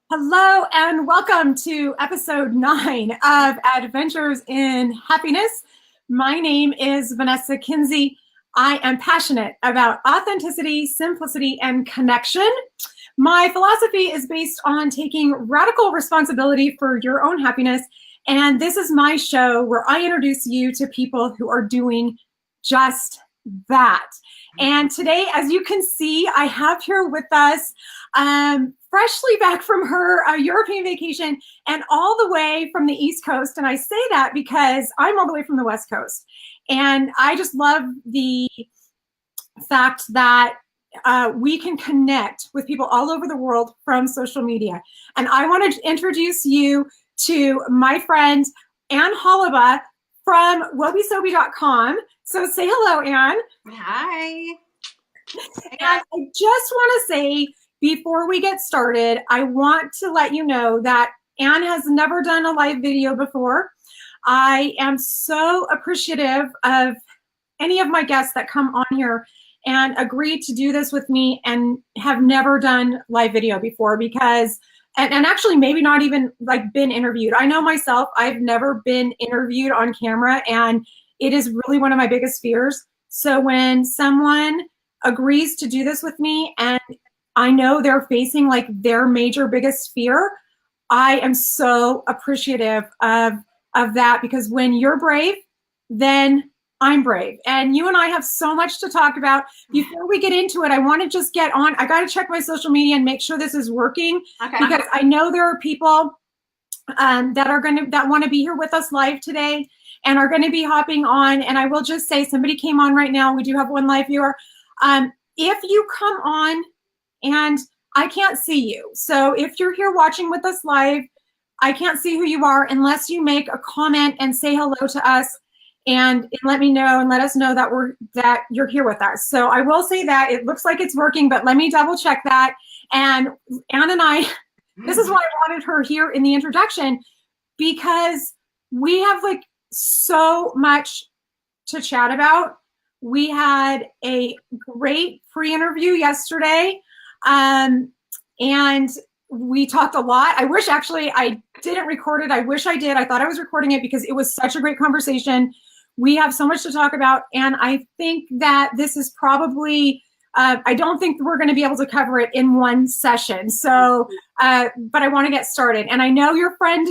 Hello and welcome to episode 9 of Adventures in Happiness. My name is Vanessa Kinsey. I am passionate about authenticity, simplicity, and connection. My philosophy is based on taking radical responsibility for your own happiness, and this is my show where I introduce you to people who are doing just that. And today, as you can see, I have here with us freshly back from her European vacation and all the way from the East Coast. And I say that because I'm all the way from the West Coast. And I just love the fact that we can connect with people all over the world from social media. And I want to introduce you to my friend, Ann Hollaba from WobiSobi.com. So say hello, Ann. Hi. And I just want to say, before we get started, I want to let you know that Ann has never done a live video before. I am so appreciative of any of my guests that come on here and agree to do this with me and have never done live video before because, and actually maybe not even like been interviewed. I know myself, I've never been interviewed on camera, and it is really one of my biggest fears. So when someone agrees to do this with me and I know they're facing like their major biggest fear, I am so appreciative of that, because when you're brave, then I'm brave. And you and I have so much to talk about. Before we get into it, I want to just get on. I got to check my social media and make sure this is working, because I know there are people that want to be here with us live today and are going to be hopping on. And I will just say, somebody came on right now. We do have one live viewer. If you come on and I can't see you, so if you're here watching with us live, I can't see who you are unless you make a comment and say hello to us and let me know and let us know that you're here with us. So I will say that it looks like it's working, but let me double check that. And Ann and I, this is why I wanted her here in the introduction, because we have like so much to chat about. We had a great pre-interview yesterday, and we talked a lot. I wish actually I didn't record it. I wish I did. I thought I was recording it because it was such a great conversation. We have so much to talk about, and I think that this is probably, I don't think we're going to be able to cover it in one session. So, but I want to get started. And I know your friend,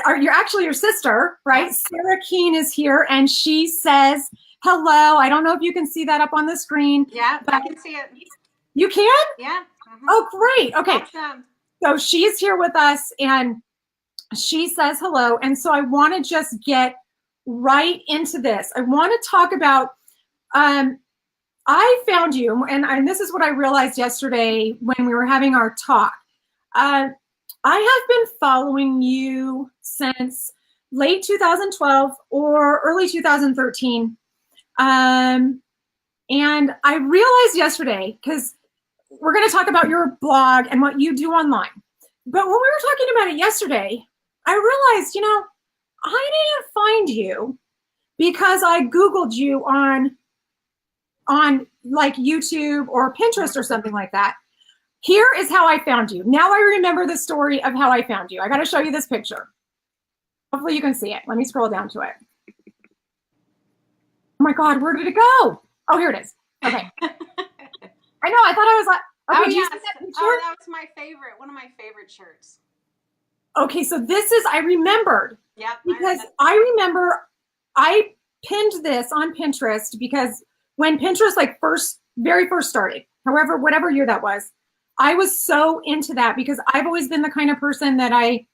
or you're actually your sister, right? Sarah Keene is here, and she says hello. I don't know if you can see that up on the screen. Yeah, I can see it. You can? Yeah. Oh, great. Okay. Awesome. So she's here with us, and she says hello. And so I want to just get right into this. I want to talk about, I found you, and this is what I realized yesterday when we were having our talk. I have been following you since late 2012 or early 2013. And I realized yesterday, because we're going to talk about your blog and what you do online. But when we were talking about it yesterday, I realized, I didn't find you because I Googled you on like YouTube or Pinterest or something like that. Here is how I found you. Now I remember the story of how I found you. I got to show you this picture. Hopefully you can see it. Let me scroll down to it. Oh my God, where did it go? Oh, here it is. Okay. I know, I thought I was like, okay, oh, yes. That was my favorite, one of my favorite shirts. Okay, so this is, I remembered. Yeah. Because I remember I pinned this on Pinterest because when Pinterest very first started, whatever year that was, I was so into that because I've always been the kind of person that I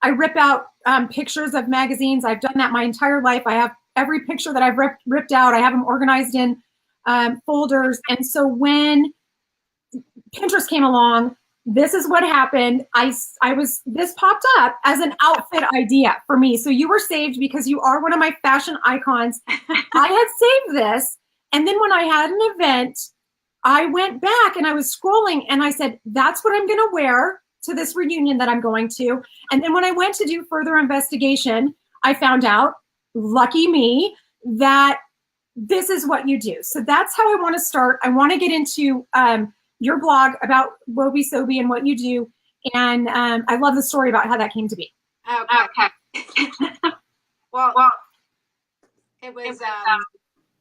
rip out pictures of magazines. I've done that my entire life. I have every picture that I've ripped out. I have them organized in folders. And so when Pinterest came along, this is what happened. This popped up as an outfit idea for me. So you were saved because you are one of my fashion icons. I had saved this. And then when I had an event, I went back and I was scrolling and I said, that's what I'm going to wear to this reunion that I'm going to. And then when I went to do further investigation, I found out, lucky me, that this is what you do. So that's how I want to start. I want to get into your blog about WobiSobi and what you do. And I love the story about how that came to be. Okay. Well, it was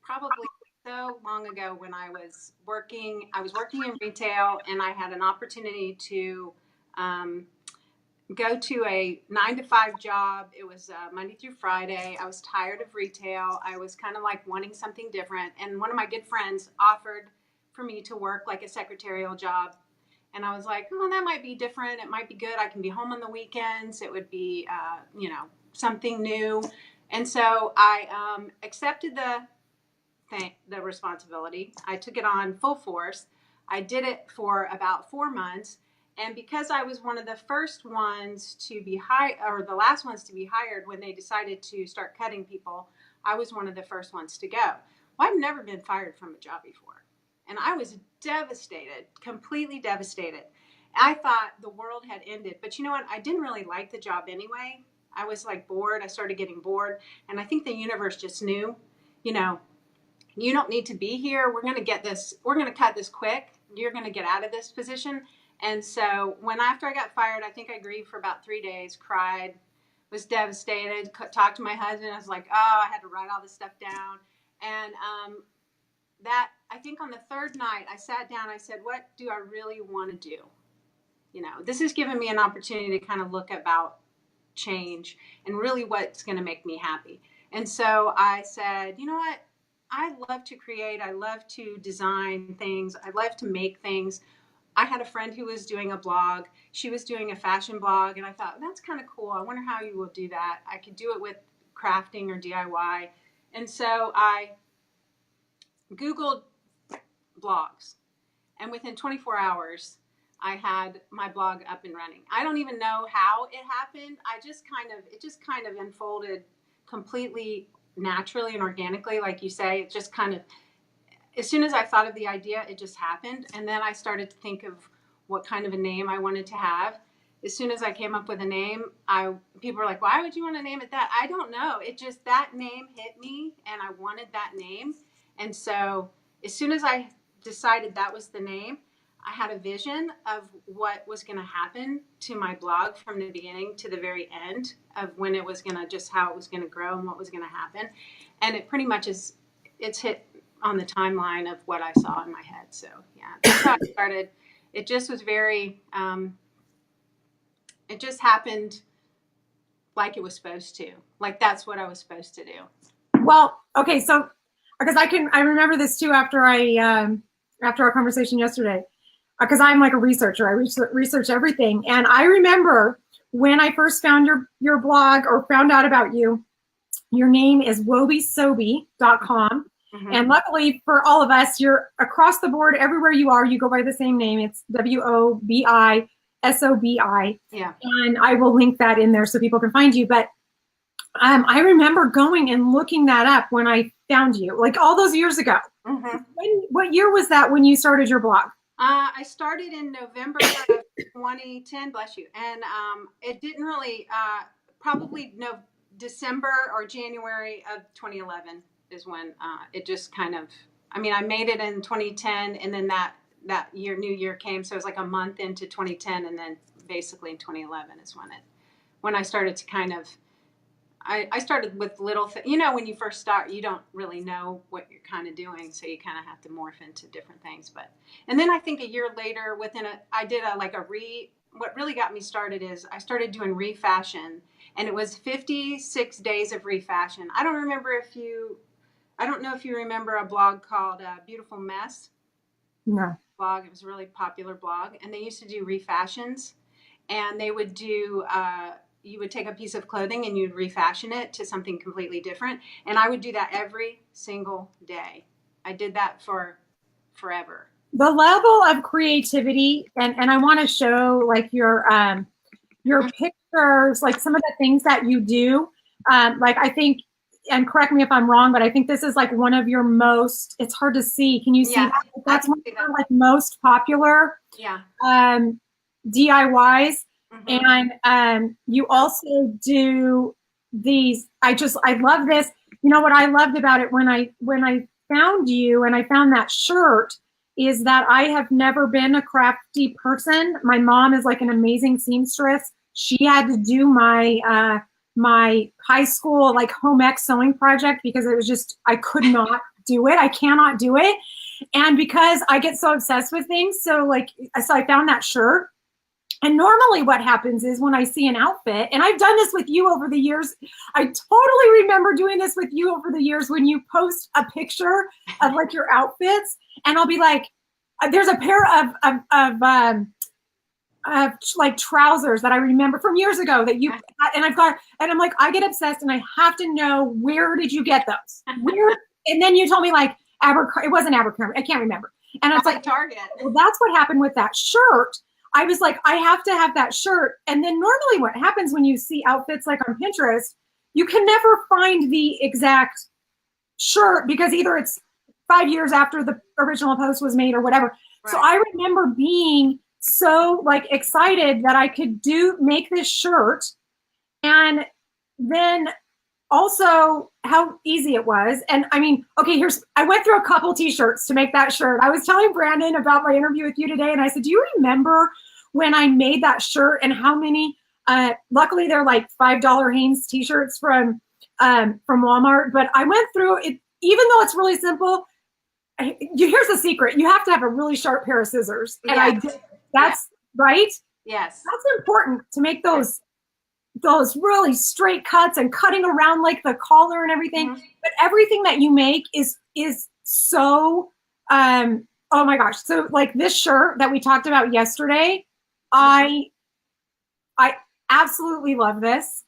probably so long ago when I was working in retail, and I had an opportunity to go to a 9-to-5 job. It was Monday through Friday. I was tired of retail. I was kind of like wanting something different. And one of my good friends offered for me to work like a secretarial job. And I was like, oh, that might be different. It might be good. I can be home on the weekends. It would be, something new. And so I accepted the responsibility. I took it on full force. I did it for about 4 months. And because I was one of the first ones to be hired, or the last ones to be hired when they decided to start cutting people, I was one of the first ones to go. Well, I've never been fired from a job before. And I was devastated, completely devastated. I thought the world had ended. But you know what? I didn't really like the job anyway. I was like bored. I started getting bored. And I think the universe just knew, you don't need to be here. We're going to cut this quick. You're going to get out of this position. And so after I got fired, I think I grieved for about 3 days, cried, was devastated, talked to my husband. I was like, oh, I had to write all this stuff down. And I think on the third night, I sat down, I said, what do I really want to do? This has given me an opportunity to kind of look about change and really what's going to make me happy. And so I said, you know what? I love to create. I love to design things. I love to make things. I had a friend who was doing a blog. She was doing a fashion blog, and I thought, that's kind of cool. I wonder how you will do that. I could do it with crafting or DIY. And so I Googled blogs, and within 24 hours, I had my blog up and running. I don't even know how it happened. It just kind of unfolded completely naturally and organically, like you say. It just kind of, as soon as I thought of the idea, it just happened. And then I started to think of what kind of a name I wanted to have. As soon as I came up with a name, people were like, why would you want to name it that? I don't know. That name hit me, and I wanted that name. And so as soon as I decided that was the name, I had a vision of what was going to happen to my blog from the beginning to the very end of when it was going to, just how it was going to grow and what was going to happen. And it pretty much it's hit on the timeline of what I saw in my head. So yeah, that's how it started. It just was very, it just happened like it was supposed to. Like that's what I was supposed to do. Well, okay. So, because I remember this too after our conversation yesterday, because I'm like a researcher. I research everything. And I remember when I first found your blog or found out about you, your name is WobiSobi.com. Mm-hmm. And luckily for all of us, you're across the board, everywhere you are, you go by the same name. It's WobiSobi. Yeah. And I will link that in there so people can find you. But I remember going and looking that up when I found you, like all those years ago. Mm-hmm. What year was that when you started your blog? I started in November of 2010, bless you. And it didn't really, probably December or January of 2011 is when it just kind of, I made it in 2010, and then that new year came. So it was like a month into 2010, and then basically in 2011 is when I started to kind of, I started with little things. When you first start, you don't really know what you're kind of doing, so you kind of have to morph into different things. And then I think a year later, I did what really got me started is I started doing refashion, and it was 56 days of refashion. I don't know if you remember a blog called Beautiful Mess. No. Blog. It was a really popular blog, and they used to do refashions, and they would do. You would take a piece of clothing and you'd refashion it to something completely different. And I would do that every single day. I did that for forever. The level of creativity, and I want to show like your pictures, like some of the things that you do. Like I think, and correct me if I'm wrong, but I think this is like one of your most, it's hard to see. Can you see that? That's one of your like most popular DIYs. Mm-hmm. And you also do these, I love this. You know what I loved about it when I found you and I found that shirt, is that I have never been a crafty person. My mom is like an amazing seamstress. She had to do my high school like home ec sewing project because it was just, I could not do it. I cannot do it. And because I get so obsessed with things, so I found that shirt. And normally what happens is when I see an outfit, and I've done this with you over the years, I totally remember doing this with you over the years when you post a picture of like your outfits, and I'll be like, there's a pair of like trousers that I remember from years ago that you, and I'm like, I get obsessed and I have to know, where did you get those? Where? And then you told me like it wasn't Abercrombie, I can't remember. And it's like Target. Well, that's what happened with that shirt. I was like, I have to have that shirt. And then normally what happens when you see outfits like on Pinterest, you can never find the exact shirt because either it's 5 years after the original post was made or whatever. Right. So I remember being so like excited that I could make this shirt. And then also how easy it was. And I mean, okay, I went through a couple t-shirts to make that shirt. I was telling Brandon about my interview with you today, and I said, do you remember when I made that shirt and how many, luckily they're like $5 Hanes t-shirts from Walmart, but I went through it, even though it's really simple. Here's the secret. You have to have a really sharp pair of scissors. And yes. I did, that's right. Yes. That's important to make those really straight cuts and cutting around like the collar and everything. Mm-hmm. But everything that you make is so, oh my gosh. So like this shirt that we talked about yesterday, mm-hmm. I absolutely love this.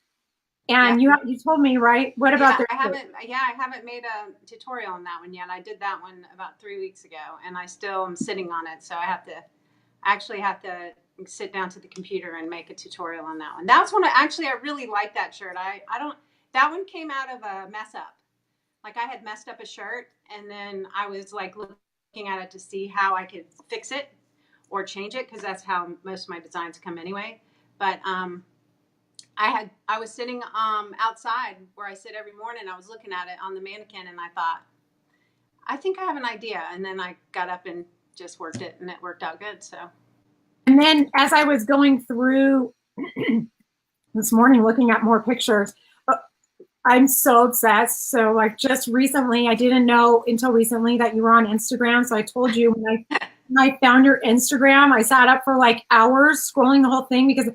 And yeah. you told me, right? What about I haven't made a tutorial on that one yet. I did that one about 3 weeks ago and I still am sitting on it. So I actually have to sit down to the computer and make a tutorial on that one. That's one I really like that shirt. That one came out of a mess up. Like I had messed up a shirt and then I was like looking at it to see how I could fix it or change it, because that's how most of my designs come anyway. But I was sitting outside where I sit every morning. I was looking at it on the mannequin and I thought, I think I have an idea. And then I got up and just worked it and it worked out good. So. And then as I was going through this morning, looking at more pictures, I'm so obsessed. So like just recently, I didn't know until recently that you were on Instagram. So I told you when I found your Instagram, I sat up for like hours scrolling the whole thing because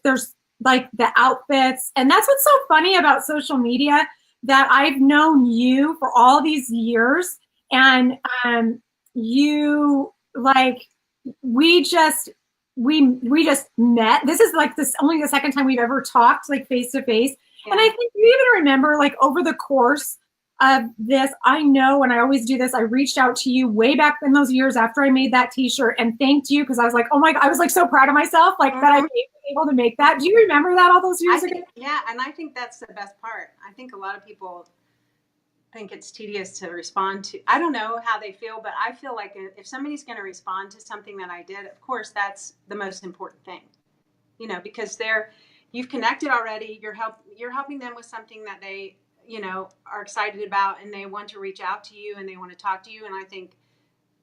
there's like the outfits. And that's what's so funny about social media, that I've known you for all these years. And you like, we just met. This is like only the second time we've ever talked like face to face. And I think you even remember like over the course of this, I know, and I always do this, I reached out to you way back in those years after I made that t-shirt and thanked you because I was like, oh my God, I was like so proud of myself, like that I was able to make that. Do you remember that all those years ago? Yeah, and I think that's the best part. I think a lot of people think it's tedious to respond to. I don't know how they feel, but I feel like if somebody's going to respond to something that I did, of course, that's the most important thing, because you've connected already. You're helping them with something that they, are excited about, and they want to reach out to you and they want to talk to you. And I think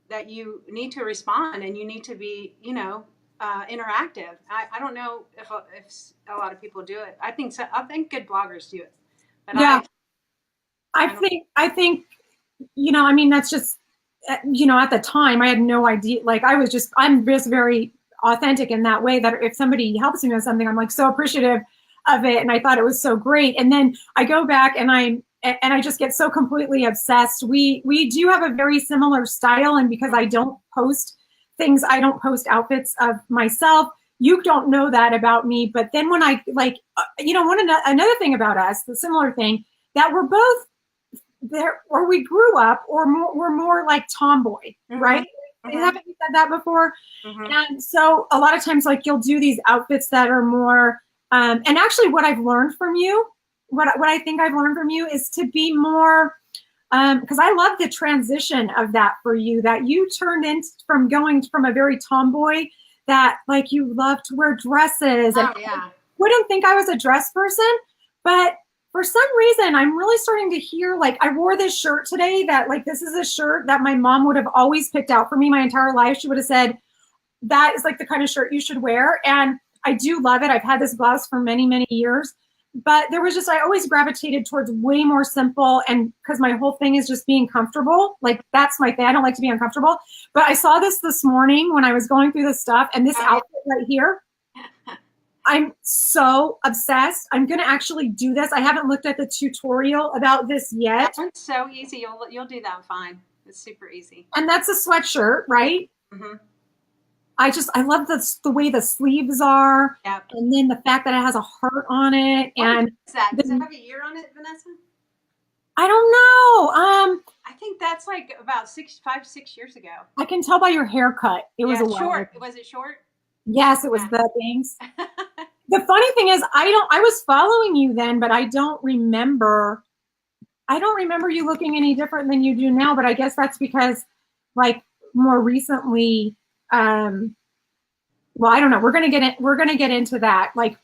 that you need to respond and you need to be, interactive. I don't know if a lot of people do it. I think so. I think good bloggers do it. But yeah. I think, I mean, that's just, at the time I had no idea. Like I'm just very authentic in that way, that if somebody helps me with something, I'm like so appreciative of it. And I thought it was so great. And then I go back and I just get so completely obsessed. We do have a very similar style. And because I don't post things, I don't post outfits of myself. You don't know that about me. But then when I another thing about us, the similar thing, that we're both there, or we grew up, or we're more like tomboy, mm-hmm. right? Mm-hmm. Haven't you said that before? Mm-hmm. And so a lot of times, like you'll do these outfits that are more, and actually what I've learned from you, what I think I've learned from you is to be more, because I love the transition of that for you, that you turned in from going from a very tomboy, that like you love to wear dresses. Oh, and yeah. I wouldn't think I was a dress person, but for some reason, I'm really starting to hear, like, I wore this shirt today that, like, this is a shirt that my mom would have always picked out for me my entire life. She would have said, that is like the kind of shirt you should wear. And I do love it. I've had this blouse for many, many years. But there was just, I always gravitated towards way more simple. And because my whole thing is just being comfortable, like that's my thing. I don't like to be uncomfortable. But I saw this morning when I was going through this stuff, and this outfit right here, I'm so obsessed. I'm going to actually do this. I haven't looked at the tutorial about this yet. That's so easy. You'll do that fine. It's super easy. And that's a sweatshirt, right? Mm-hmm. I love the way the sleeves are, yep. And then the fact that it has a heart on it. And is that? Does it have a year on it, Vanessa? I don't know. I think that's like about 5-6 years ago. I can tell by your haircut. It was a short. Was it short? Yes, it was the things. The funny thing is, I was following you then, but I don't remember you looking any different than you do now. But I guess that's because, like, more recently. Well, I don't know. We're gonna get into that, like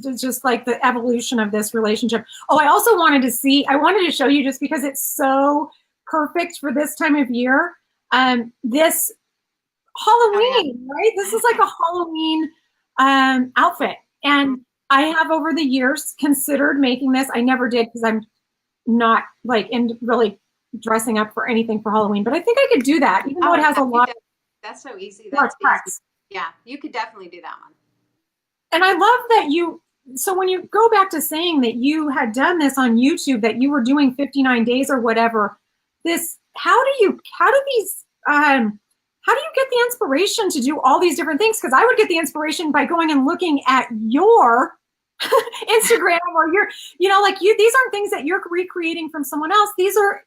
just like the evolution of this relationship. Oh, I also wanted to show you, just because it's so perfect for this time of year. This Halloween, right? This is like a Halloween outfit, and I have over the years considered making this. I never did because I'm not like in really dressing up for anything for Halloween, but I think I could do that, even though it has a lot. That's so easy. That's easy. Yeah, you could definitely do that one. And I love that so when you go back to saying that you had done this on YouTube, that you were doing 59 days or whatever, how do you get the inspiration to do all these different things? Because I would get the inspiration by going and looking at your Instagram or these aren't things that you're recreating from someone else. These are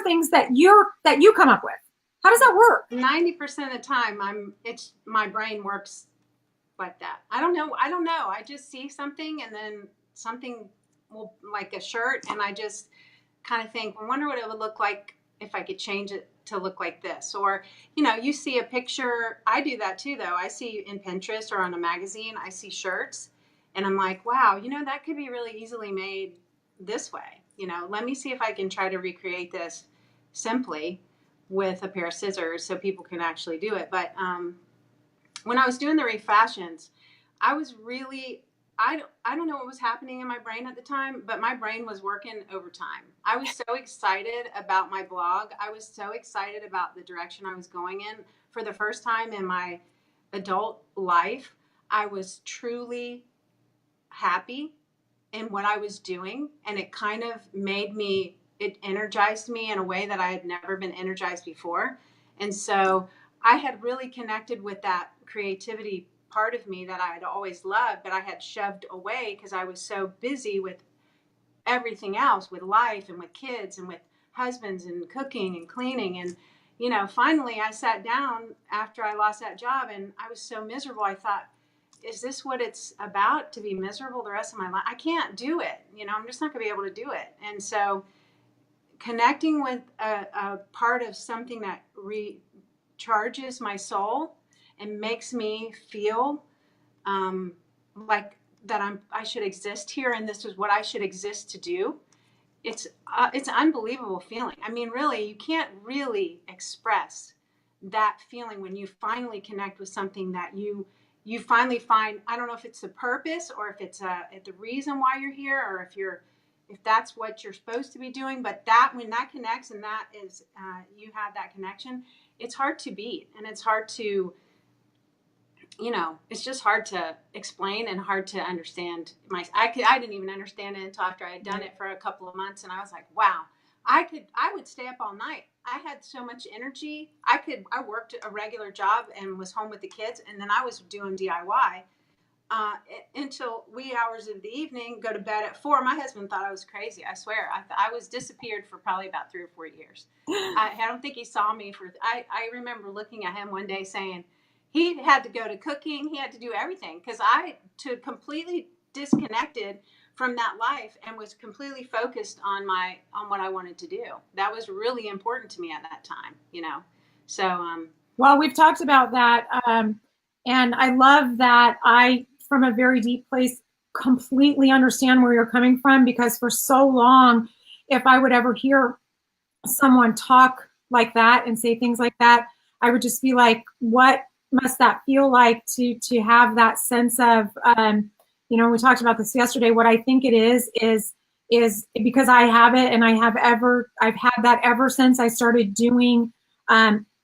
things that you come up with. How does that work? 90% of the time, my brain works like that. I don't know. I just see something, and then something will, like a shirt, and I just kind of think, I wonder what it would look like if I could change it to look like this. Or, you see a picture. I do that too, though. I see in Pinterest or on a magazine, I see shirts, and I'm like, wow, that could be really easily made this way. Let me see if I can try to recreate this simply with a pair of scissors so people can actually do it. But when I was doing the refashions, I was really, I don't know what was happening in my brain at the time, but my brain was working overtime. I was so excited about my blog. I was so excited about the direction I was going in. For the first time in my adult life, I was truly happy in what I was doing, and it kind of it energized me in a way that I had never been energized before. And so I had really connected with that creativity part of me that I had always loved, but I had shoved away because I was so busy with everything else, with life and with kids and with husbands and cooking and cleaning. And, finally I sat down after I lost that job, and I was so miserable. I thought, is this what it's about, to be miserable the rest of my life? I can't do it. I'm just not going to be able to do it. And so connecting with a part of something that recharges my soul and makes me feel like that I should exist here, and this is what I should exist to do. It's an unbelievable feeling. I mean, really, you can't really express that feeling when you finally connect with something that you finally find. I don't know if it's the purpose, or if it's the reason why you're here, or if that's what you're supposed to be doing. But when that connects, and that is, you have that connection, it's hard to beat, and it's hard to, it's just hard to explain and hard to understand. I didn't even understand it until after I had done it for a couple of months, and I was like, wow, I would stay up all night. I had so much energy. I worked a regular job and was home with the kids, and then I was doing DIY until wee hours of the evening, go to bed at 4. My husband thought I was crazy. I swear. I was disappeared for probably about 3 or 4 years. I don't think he saw me I remember looking at him one day saying he had to go to cooking. He had to do everything because I completely disconnected from that life and was completely focused on what I wanted to do. That was really important to me at that time, So, well, we've talked about that. And I love that I, from a very deep place, completely understand where you're coming from, because for so long, if I would ever hear someone talk like that and say things like that, I would just be like, what must that feel like to have that sense of, we talked about this yesterday. What I think it is because I have it, and I've had that ever since I started doing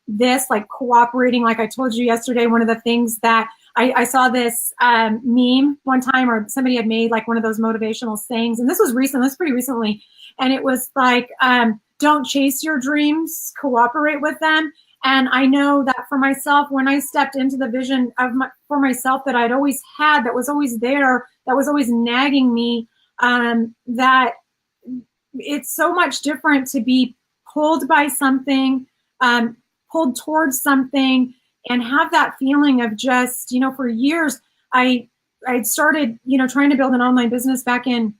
this, like cooperating. Like I told you yesterday, one of the things that I saw this meme one time, or somebody had made like one of those motivational sayings, and this was pretty recently, and it was like, don't chase your dreams, cooperate with them. And I know that for myself, when I stepped into the vision for myself that I'd always had, that was always there, that was always nagging me, that it's so much different to be pulled by something, pulled towards something, and have that feeling of just, for years, I started, trying to build an online business back in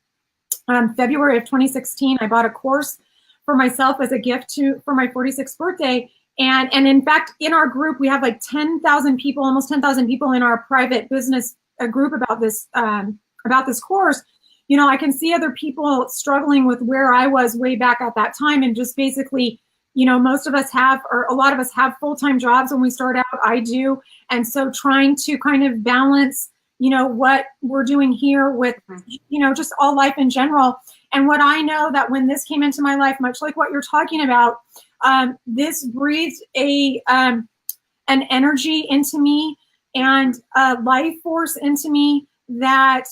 February of 2016. I bought a course for myself as a gift for my 46th birthday. And in fact, in our group, we have like 10,000 people, almost 10,000 people in our private business group about this course. I can see other people struggling with where I was way back at that time, and just basically, most of us have, or a lot of us have full-time jobs when we start out. I do. And so trying to kind of balance, what we're doing here with, just all life in general. And what I know that when this came into my life, much like what you're talking about, this breathed an energy into me and a life force into me that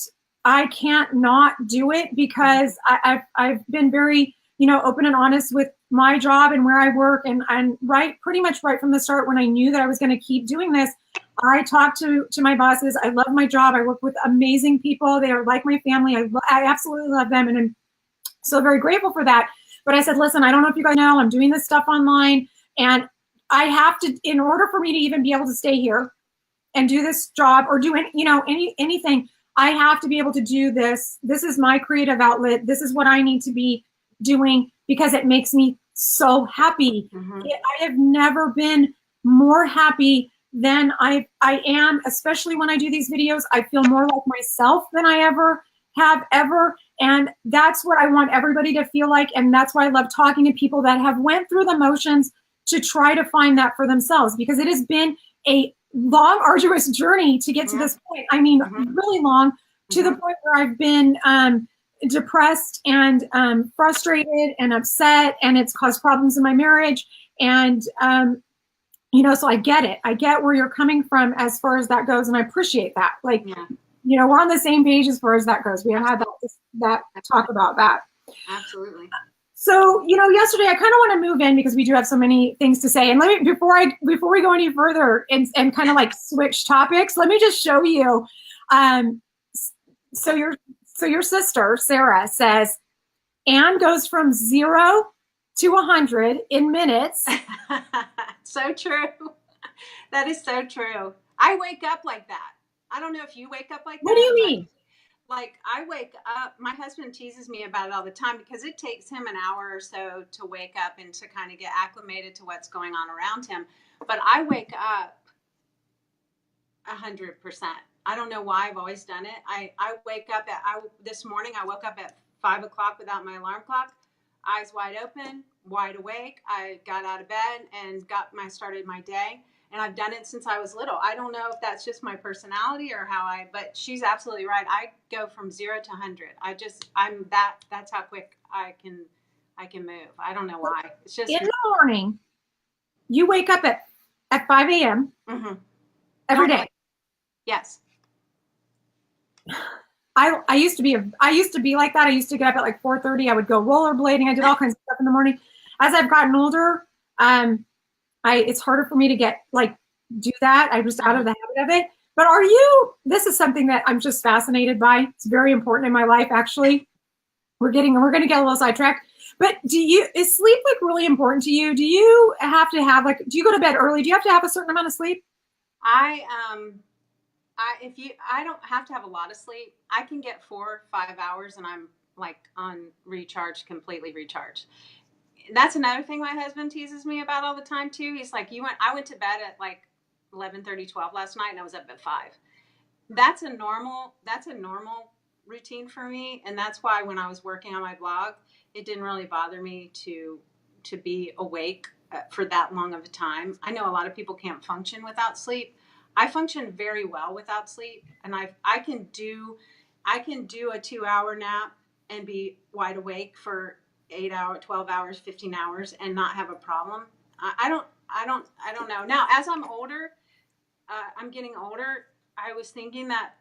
I can't not do it, because I've been very, open and honest with my job and where I work. And pretty much right from the start, when I knew that I was going to keep doing this, I talked to my bosses. I love my job. I work with amazing people. They are like my family. I absolutely love them. And I'm so very grateful for that. But I said, listen, I don't know if you guys know, I'm doing this stuff online, and I have to, in order for me to even be able to stay here and do this job or do anything, I have to be able to do this. This is my creative outlet. This is what I need to be doing, because it makes me so happy. Mm-hmm. I have never been more happy than I am, especially when I do these videos. I feel more like myself than I ever have ever. And that's what I want everybody to feel like. And that's why I love talking to people that have went through the motions to try to find that for themselves, because it has been a long, arduous journey to get to this point. I mean, really long, to the point where I've been depressed and frustrated and upset, and it's caused problems in my marriage. And, so I get it. I get where you're coming from as far as that goes. And I appreciate that. Like, we're on the same page as far as that goes. We have had that talk about that. Absolutely. So, yesterday I kind of want to move in, because we do have so many things to say. And let me, before we go any further and kind of like switch topics, let me just show you. So your sister, Sarah, says, Anne goes from 0 to 100 in minutes. So true. That is so true. I wake up like that. I don't know if you wake up like that. What do you mean? Like I wake up, my husband teases me about it all the time, because it takes him an hour or so to wake up and to kind of get acclimated to what's going on around him. But I wake up 100%. I don't know why. I've always done it. I wake up this morning, I woke up at 5 o'clock without my alarm clock, eyes wide open, wide awake. I got out of bed and started my day. And I've done it since I was little. I don't know if that's just my personality or but she's absolutely right. I go from 0 to 100. That's how quick I can move. I don't know why. It's just in the morning. You wake up at 5 a.m. Every day. Yes. I used to be like that. I used to get up at like 4:30. I would go rollerblading. I did all kinds of stuff in the morning. As I've gotten older, it's harder for me to do that. I'm just out of the habit of it. But this is something that I'm just fascinated by. It's very important in my life, actually. We're going to get a little sidetracked. But is sleep really important to you? Do you have to have do you go to bed early? Do you have to have a certain amount of sleep? I don't have to have a lot of sleep. I can get 4 or 5 hours and I'm completely recharged. That's another thing my husband teases me about all the time too. He's like, I went to bed at like 11:30, 12 last night, and I was up at 5. That's a normal routine for me, and that's why when I was working on my blog, it didn't really bother me to be awake for that long of a time. I know a lot of people can't function without sleep. I function very well without sleep, and I can do a 2 hour nap and be wide awake for 8 hours, 12 hours, 15 hours, and not have a problem. I don't know. Now, as I'm getting older. I was thinking that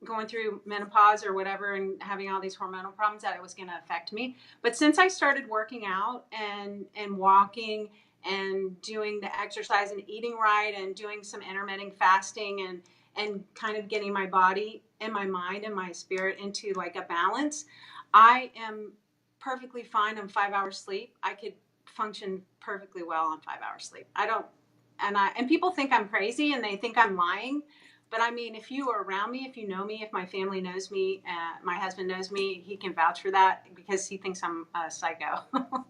going through menopause or whatever and having all these hormonal problems, that it was going to affect me. But since I started working out and walking and doing the exercise and eating right and doing some intermittent fasting and kind of getting my body and my mind and my spirit into like a balance, I am perfectly fine on 5 hours sleep. I could function perfectly well on 5 hours sleep. I don't, and people think I'm crazy and they think I'm lying. But I mean, if you are around me, if you know me, if my family knows me, my husband knows me, he can vouch for that because he thinks I'm a psycho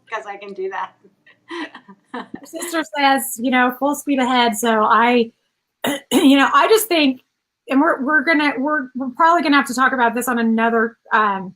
because I can do that. Your sister says, full speed ahead. So I just think, and we're probably gonna have to talk about this on another, some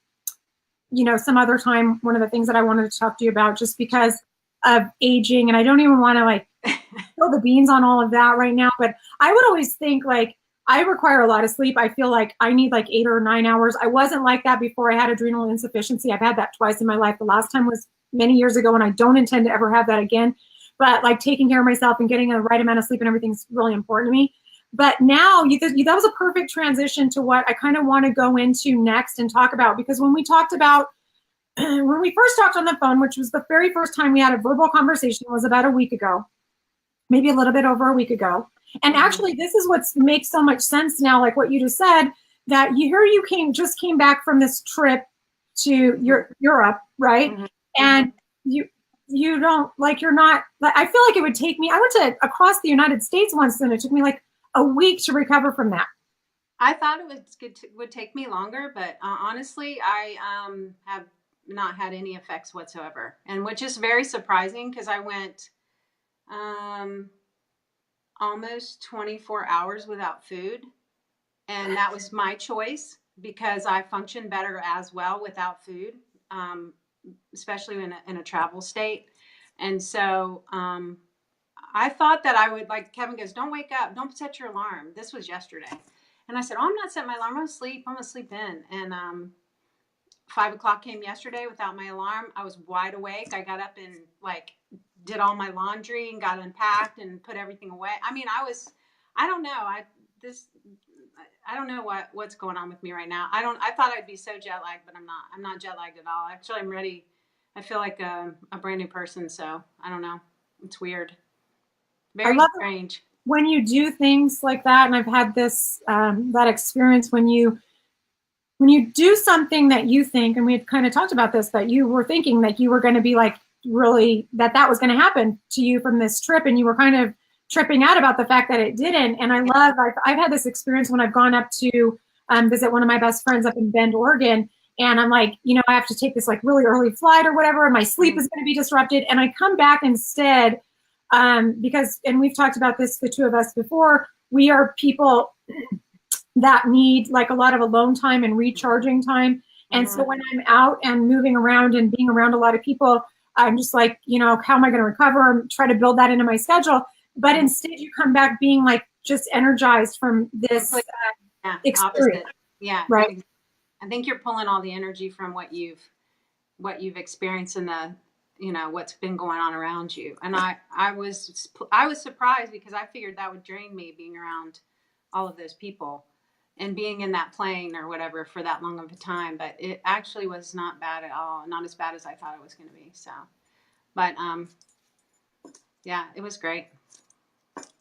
other time. One of the things that I wanted to talk to you about, just because of aging, and I don't even want to like spill the beans on all of that right now. But I would always think like I require a lot of sleep. I feel like I need like 8 or 9 hours. I wasn't like that before I had adrenal insufficiency. I've had that twice in my life. The last time was many years ago, and I don't intend to ever have that again. But like taking care of myself and getting the right amount of sleep and everything's really important to me. But now that was a perfect transition to what I kind of want to go into next and talk about, because when we talked about, when we first talked on the phone, which was the very first time we had a verbal conversation, was about a week ago, maybe a little bit over a week ago. And actually, this is what makes so much sense now, like what you just said, that you just came back from this trip to Europe, right? Mm-hmm. And you don't, like, you're not, I feel like it would take me, I went to across the United States once, and it took me like a week to recover from that. I thought it would take me longer, but honestly, I have not had any effects whatsoever, and which is very surprising because I went almost 24 hours without food, and that was my choice because I function better as well without food, especially in a travel state. And so I thought that I would, like Kevin goes, don't wake up, don't set your alarm. This was yesterday. And I said, I'm not setting my alarm. I'm going to sleep in. And 5 o'clock came yesterday without my alarm. I was wide awake. I got up and like did all my laundry and got unpacked and put everything away. I mean, I don't know. I don't know what's going on with me right now. I thought I'd be so jet lagged, but I'm not. I'm not jet lagged at all. Actually, I'm ready. I feel like a brand new person. So I don't know. It's weird. Very strange. When you do things like that, and I've had this, that experience when you do something that you think, and we had kind of talked about this, that you were thinking that you were going to be like really, that was going to happen to you from this trip, and you were kind of tripping out about the fact that it didn't. And I've had this experience when I've gone up to visit one of my best friends up in Bend, Oregon, and I'm like, I have to take this like really early flight or whatever, and my sleep is going to be disrupted, and I come back instead because, and we've talked about this, the two of us before, we are people that need like a lot of alone time and recharging time. And so when I'm out and moving around and being around a lot of people, I'm just like, how am I going to recover? Try to build that into my schedule. But instead you come back being like just energized from this experience. Opposite. Yeah. Right. I think you're pulling all the energy from what you've experienced in the, what's been going on around you. And I was surprised because I figured that would drain me, being around all of those people and being in that plane or whatever for that long of a time. But it actually was not bad at all. Not as bad as I thought it was going to be. So, but yeah, it was great.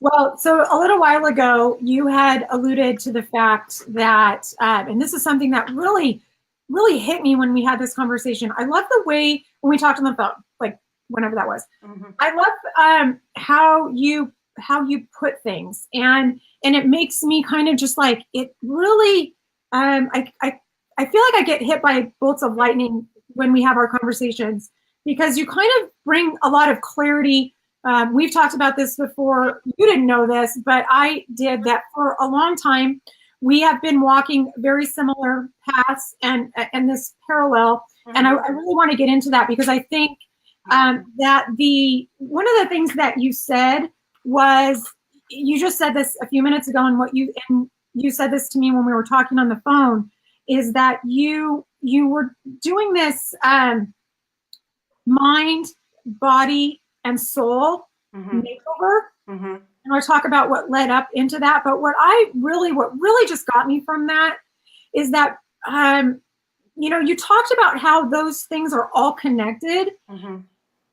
Well, so a little while ago, you had alluded to the fact that, and this is something that really, really hit me when we had this conversation. I love the way when we talked on the phone, like whenever that was. Mm-hmm. I love how you put things, and it makes me kind of just like, it really, I feel like I get hit by bolts of lightning when we have our conversations, because you kind of bring a lot of clarity. We've talked about this before. You didn't know this, but I did that for a long time. we have been walking very similar paths and this parallel. And I really want to get into that because I think that one of the things that you said was, you just said this a few minutes ago, and you said this to me when we were talking on the phone, is that you were doing this mind, body, and soul makeover. And I'll talk about what led up into that. But what really just got me from that is that, you talked about how those things are all connected,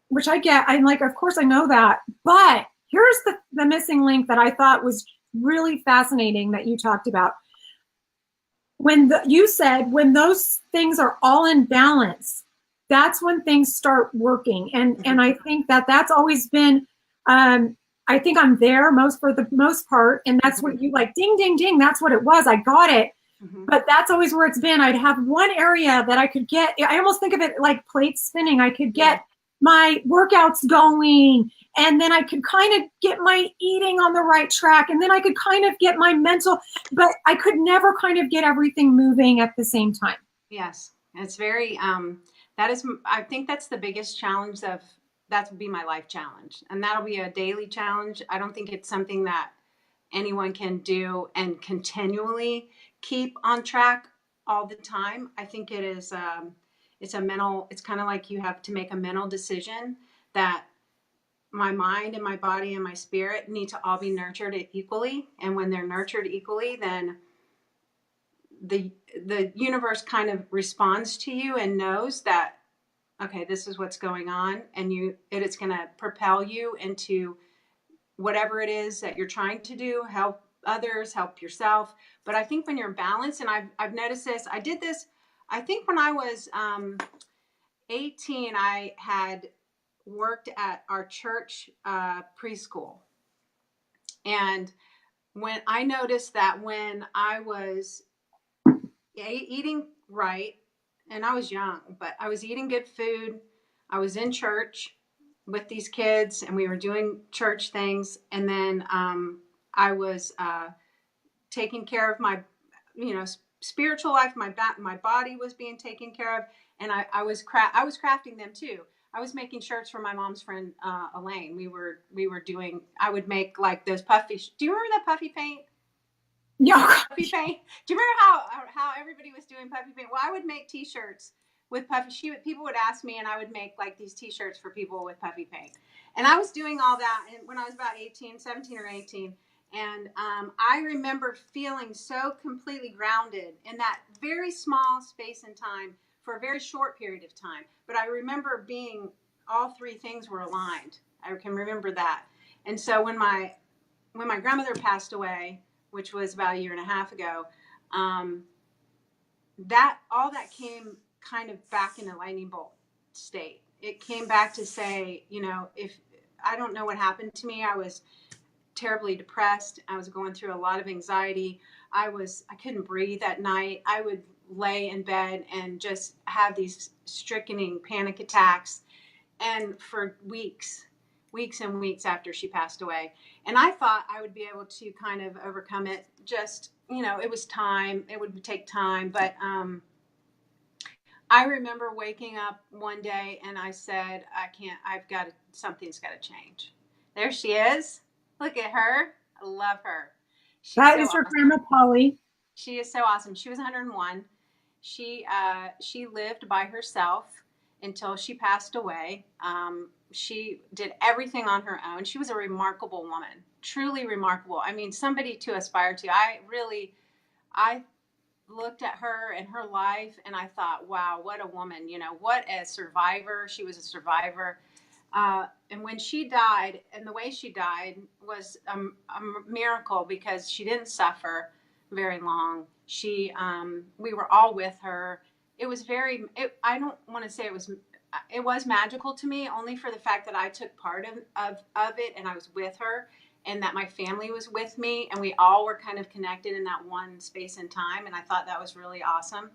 which I get. I'm like, of course I know that. But here's the missing link that I thought was really fascinating that you talked about. You said when those things are all in balance, that's when things start working. And I think that's always been, I think I'm there for the most part. And that's what you like, ding, ding, ding. That's what it was. I got it. But that's always where it's been. I'd have one area that I could get, I almost think of it like plate spinning. I could get my workouts going, and then I could kind of get my eating on the right track, and then I could kind of get my mental, but I could never kind of get everything moving at the same time. Yes. It's very, I think that's the biggest challenge that would be my life challenge. And that'll be a daily challenge. I don't think it's something that anyone can do and continually keep on track all the time. I think it is, it's kind of like you have to make a mental decision that my mind and my body and my spirit need to all be nurtured equally. And when they're nurtured equally, then the universe kind of responds to you and knows that, okay, this is what's going on. And it's going to propel you into whatever it is that you're trying to do, help others, help yourself. But I think when you're balanced, and I've noticed this, I did this, I think when I was 18, I had worked at our church preschool. And when I noticed that when I was eating right, and I was young, but I was eating good food, I was in church with these kids and we were doing church things. And then I was taking care of my, spiritual life. My body was being taken care of. And I was crafting them too. I was making shirts for my mom's friend, Elaine. I would make like those puffy. Do you remember that puffy paint? Yeah. Puffy paint. Do you remember how everybody was doing puffy paint? Well, I would make t-shirts with puffy. People would ask me, and I would make like these t-shirts for people with puffy paint. And I was doing all that when I was about 17 or 18. And I remember feeling so completely grounded in that very small space and time for a very short period of time. But I remember all three things were aligned. I can remember that. And so when my grandmother passed away, which was about a year and a half ago, that came kind of back in a lightning bolt state. It came back to say, if I don't know what happened to me, I was terribly depressed. I was going through a lot of anxiety. I couldn't breathe at night. I would lay in bed and just have these stricken panic attacks. And for weeks and weeks after she passed away. And I thought I would be able to kind of overcome it. Just, it was time. It would take time. But I remember waking up one day and I said, something's got to change. There she is. Look at her. I love her. That is her grandma, Polly. She is so awesome. She was 101. She lived by herself until she passed away. She did everything on her own. She was a remarkable woman, truly remarkable. I mean, somebody to aspire to. I looked at her and her life and I thought, wow, what a woman, what a survivor. She was a survivor. And when she died, and the way she died was a miracle because she didn't suffer very long. We were all with her. It was I don't want to say it was magical to me, only for the fact that I took part of it and I was with her and that my family was with me and we all were kind of connected in that one space and time. And I thought that was really awesome.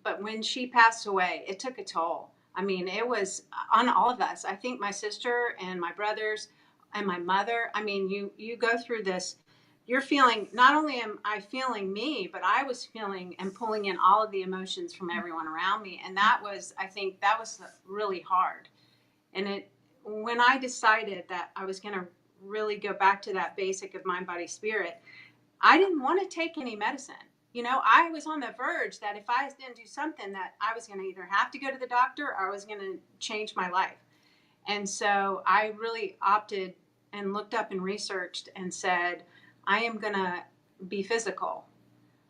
But when she passed away, it took a toll. I mean, it was on all of us. I think my sister and my brothers and my mother, I mean, you go through this you're feeling, not only am I feeling me, but I was feeling and pulling in all of the emotions from everyone around me. And that was, I think that was really hard. And when I decided that I was going to really go back to that basic of mind, body, spirit, I didn't want to take any medicine. I was on the verge that if I didn't do something, that I was going to either have to go to the doctor or I was going to change my life. And so I really opted and looked up and researched and said, I am going to be physical.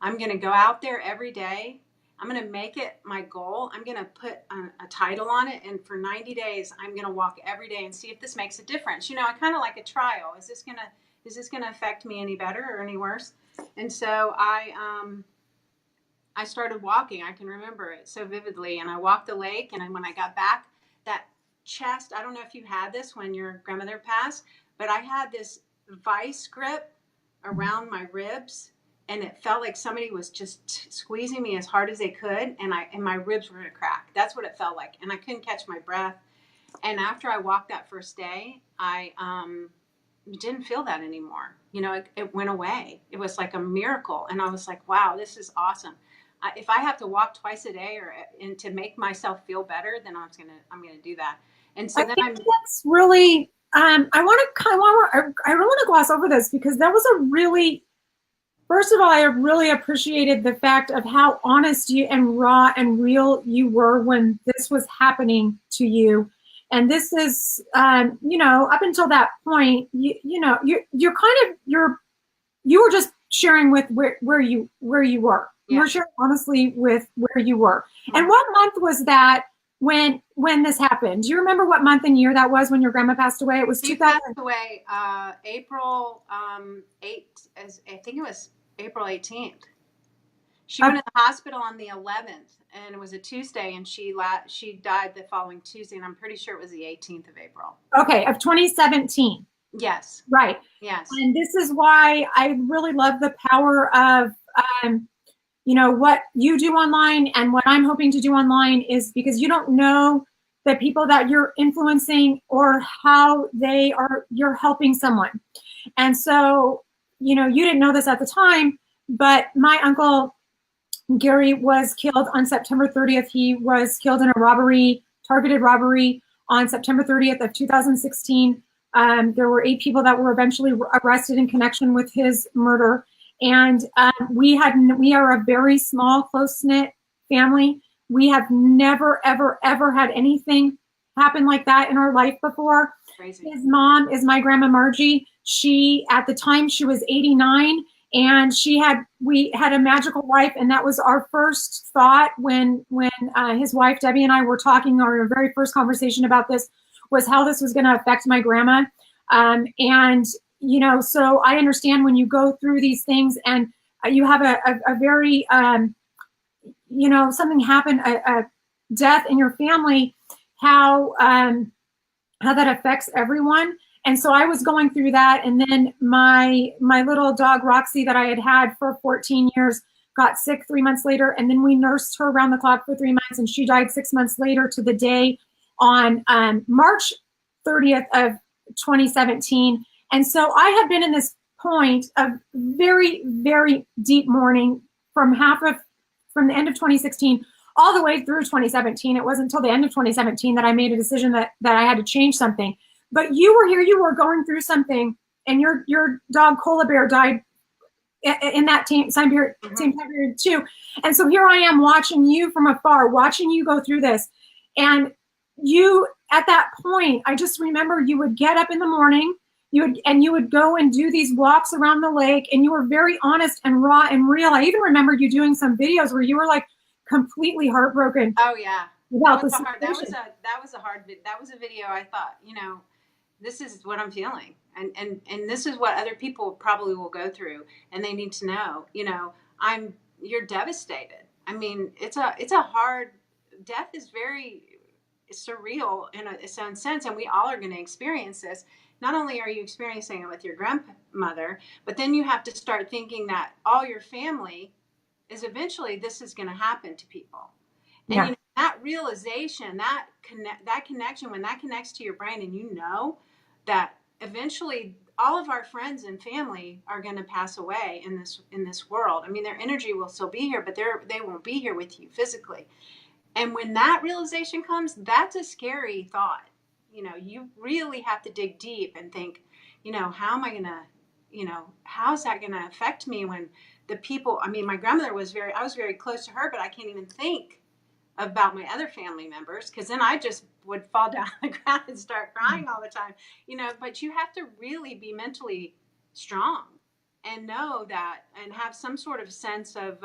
I'm going to go out there every day. I'm going to make it my goal. I'm going to put a title on it. And for 90 days, I'm going to walk every day and see if this makes a difference. I kind of like a trial. Is this going to affect me any better or any worse? And so I started walking. I can remember it so vividly. And I walked the lake. And when I got back, that chest, I don't know if you had this when your grandmother passed, but I had this vice grip around my ribs, and it felt like somebody was just squeezing me as hard as they could, and my ribs were going to crack. That's what it felt like, and I couldn't catch my breath. And after I walked that first day, I didn't feel that anymore. It went away. It was like a miracle, and I was like, wow, this is awesome. If I have to walk twice a day and to make myself feel better, then I'm gonna do that. And so I think that's really. I really want to gloss over this because that was a really. First of all, I really appreciated the fact of how honest you and raw and real you were when this was happening to you. And this is, up until that point, you were just sharing with where you were. Yeah. You were sharing honestly with where you were. Mm-hmm. And what month was that when this happened? Do you remember what month and year that was when your grandma passed away? It was 2000. Passed away April 8th. I think it was April 18th. She went to the hospital on the 11th, and it was a Tuesday, and she died the following Tuesday, and I'm pretty sure it was the 18th of April. Okay, of 2017. Yes. Right. Yes. And this is why I really love the power of, what you do online and what I'm hoping to do online is because you don't know the people that you're influencing or how you're helping someone. And so, you didn't know this at the time, but my uncle Gary was killed on September 30th. He was killed in a targeted robbery on September 30th of 2016. There were 8 people that were eventually arrested in connection with his murder. And we are a very small, close-knit family. We have never, ever, ever had anything happen like that in our life before. Crazy. His mom is my grandma Margie. At the time, she was 89, and we had a magical life, and that was our first thought when his wife Debbie and I were talking. Our very first conversation about this was how this was going to affect my grandma, so I understand when you go through these things and you have a very, something happen, a death in your family, how that affects everyone. And so I was going through that. And then my little dog, Roxy, that I had for 14 years, got sick 3 months later. And then we nursed her around the clock for 3 months. And she died 6 months later to the day on March 30th of 2017. And so I had been in this point of very, very deep mourning from the end of 2016 all the way through 2017. It wasn't until the end of 2017 that I made a decision that I had to change something. But you were here, you were going through something, and your dog Cola Bear died in that same time period too. And so here I am watching you from afar, watching you go through this. And you, at that point, I just remember you would get up in the morning, you would go and do these walks around the lake, and you were very honest and raw and real. I even remember you doing some videos where you were like completely heartbroken. Oh yeah. That was a video I thought, this is what I'm feeling. And this is what other people probably will go through, and they need to know, you're devastated. I mean, it's a hard, death is very surreal in its own sense, and we all are going to experience this. Not only are you experiencing it with your grandmother, but then you have to start thinking that all your family is eventually, this is going to happen to people. And that realization, that connection, when that connects to your brain, and that eventually all of our friends and family are going to pass away in this world. I mean, their energy will still be here, but they won't be here with you physically. And when that realization comes, that's a scary thought. You know, you really have to dig deep and think, you know, how am I going to, you know, how's that going to affect me when the people, I mean, my grandmother I was very close to her, but I can't even think about my other family members, because then I just would fall down on the ground and start crying all the time, you know. But you have to really be mentally strong and know that, and have some sort of sense of,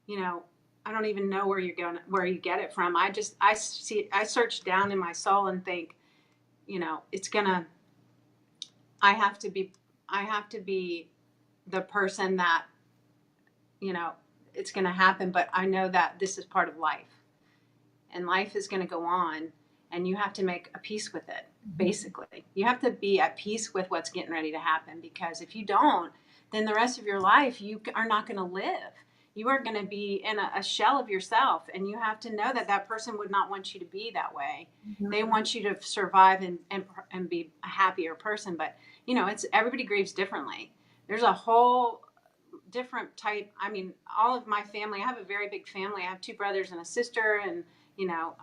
you know, I don't even know where you get it from. I search down in my soul and think, you know, I have to be, I have to be the person that, you know, it's going to happen, but I know that this is part of life, and life is going to go on, and you have to make a peace with it. Basically, you have to be at peace with what's getting ready to happen, because if you don't, then the rest of your life you are not going to live. You are going to be in a shell of yourself, and you have to know that that person would not want you to be that way. Mm-hmm. They want you to survive and be a happier person. But you know, it's everybody grieves differently. There's a whole different type. I mean, all of my family, I have a very big family. I have 2 brothers and a sister, and you know,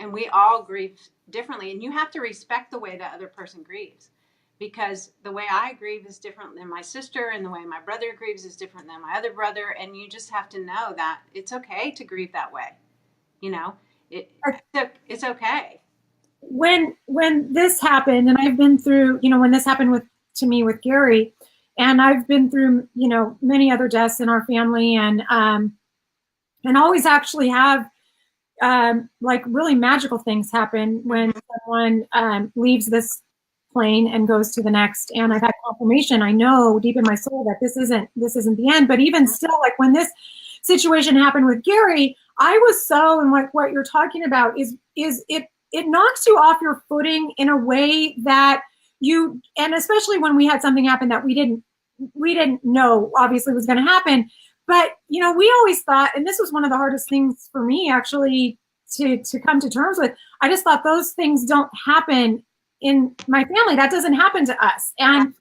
and we all grieve differently. And you have to respect the way the other person grieves, because the way I grieve is different than my sister, and the way my brother grieves is different than my other brother. And you just have to know that it's okay to grieve that way. You know, it's okay. When this happened, and I've been through, you know, when this happened to me with Gary, and I've been through, you know, many other deaths in our family, and always actually have like really magical things happen when someone leaves this plane and goes to the next. And I've had confirmation. I know deep in my soul that this isn't the end. But even still, like when this situation happened with Gary, I was so, and like what you're talking about is it knocks you off your footing in a way that you, and especially when we had something happen that we didn't know obviously was going to happen. But, you know, we always thought, and this was one of the hardest things for me actually to come to terms with, I just thought those things don't happen in my family. That doesn't happen to us. And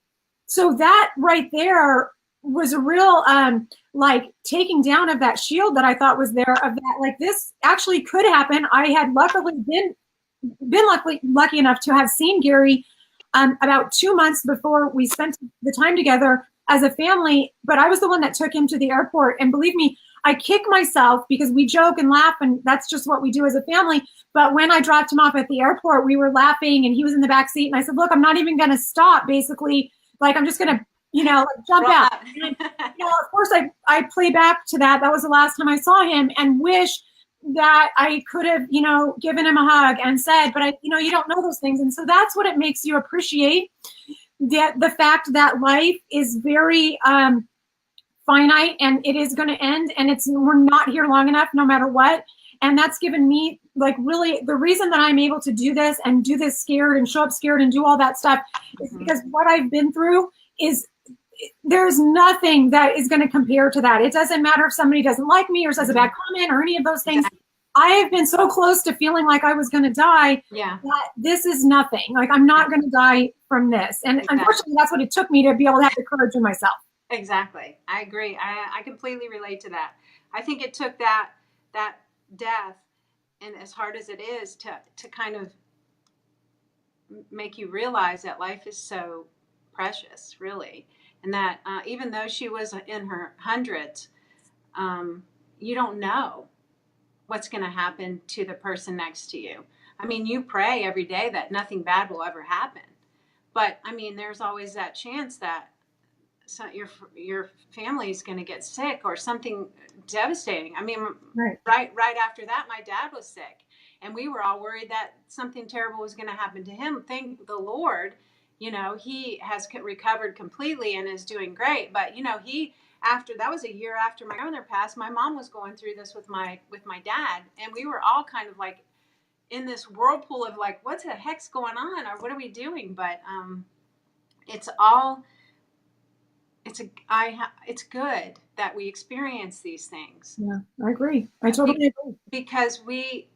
so that right there was a real like taking down of that shield that I thought was there, of that, like, this actually could happen. I had luckily been lucky enough to have seen Gary about 2 months before we spent the time together as a family, but I was the one that took him to the airport. And believe me, I kick myself because we joke and laugh, and that's just what we do as a family. But when I dropped him off at the airport, we were laughing, and he was in the back seat, and I said, look, I'm not even going to stop, basically. Like, I'm just going to, you know, like, jump out. And, you know, of course, I play back to that. That was the last time I saw him, and wish that I could have, you know, given him a hug and said, but you know, you don't know those things. And so that's what it makes you appreciate the fact that life is very finite, and it is going to end, and we're not here long enough no matter what. And that's given me, like, really the reason that I'm able to do this and do this scared and show up scared and do all that stuff is because what I've been through is, there's nothing that is going to compare to that. It doesn't matter if somebody doesn't like me or says a bad comment or any of those things. I have been so close to feeling like I was going to die. Yeah. That this is nothing. Like, I'm not going to die from this. And unfortunately, that's what it took me to be able to have the courage in myself. Exactly. I agree. I completely relate to that. I think it took that death, and as hard as it is, to kind of make you realize that life is so precious, really. And that even though she was in her hundreds, you don't know what's going to happen to the person next to you. I mean, you pray every day that nothing bad will ever happen. But, I mean, there's always that chance that your family's going to get sick or something devastating. I mean, right after that, my dad was sick, and we were all worried that something terrible was going to happen to him. Thank the Lord, you know, he has recovered completely and is doing great. But, you know, that was a year after my grandmother passed. My mom was going through this with my dad, and we were all kind of like in this whirlpool of like, what the heck's going on, or what are we doing? But it's good that we experience these things. Yeah, I agree. I totally agree. Because we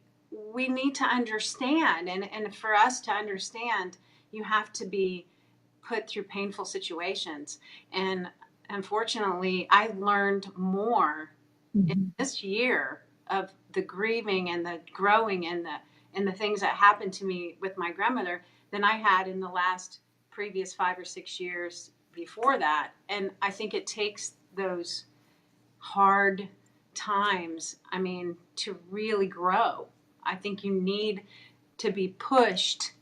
need to understand, and for us to understand, you have to be put through painful situations. And unfortunately, I learned more in this year of the grieving and the growing and the things that happened to me with my grandmother than I had in the last previous 5 or 6 years before that. And I think it takes those hard times, I mean, to really grow. I think you need to be pushed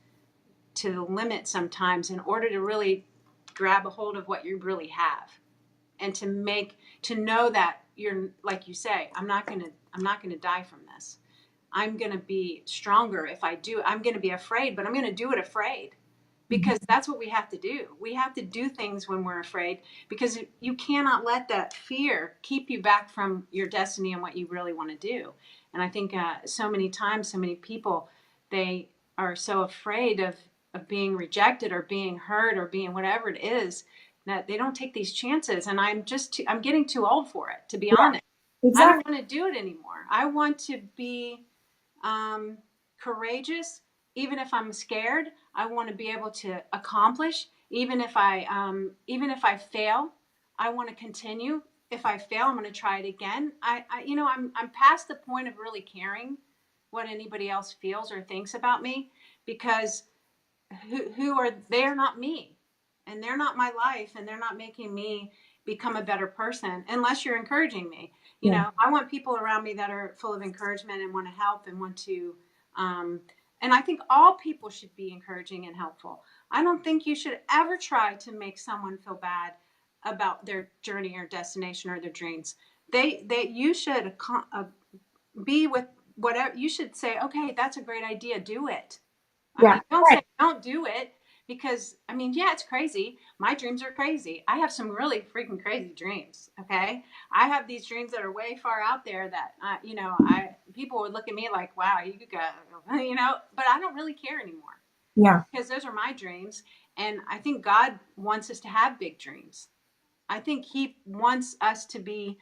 to the limit sometimes in order to really grab a hold of what you really have, and to know that you're, like you say, I'm not going to die from this. I'm going to be stronger if I do. I'm going to be afraid, but I'm going to do it afraid, because that's what we have to do. We have to do things when we're afraid, because you cannot let that fear keep you back from your destiny and what you really want to do. And I think so many times, so many people, they are so afraid of being rejected or being hurt or being whatever it is, that they don't take these chances. And I'm getting too old for it, to be honest. Exactly. I don't want to do it anymore. I want to be courageous, even if I'm scared. I want to be able to accomplish, even if I fail. I want to continue. If I fail, I'm going to try it again. I'm past the point of really caring what anybody else feels or thinks about me, because they're not me, and they're not my life, and they're not making me become a better person unless you're encouraging me. You know, I want people around me that are full of encouragement and want to help and want to, and I think all people should be encouraging and helpful. I don't think you should ever try to make someone feel bad about their journey or destination or their dreams. You should be with whatever. You should say, okay, that's a great idea. Do it. I mean, don't say don't do it, because I mean, yeah, it's crazy. My dreams are crazy. I have some really freaking crazy dreams. Okay. I have these dreams that are way far out there that, people would look at me like, wow, you could go, but I don't really care anymore. Yeah. Because those are my dreams. And I think God wants us to have big dreams. I think he wants us to be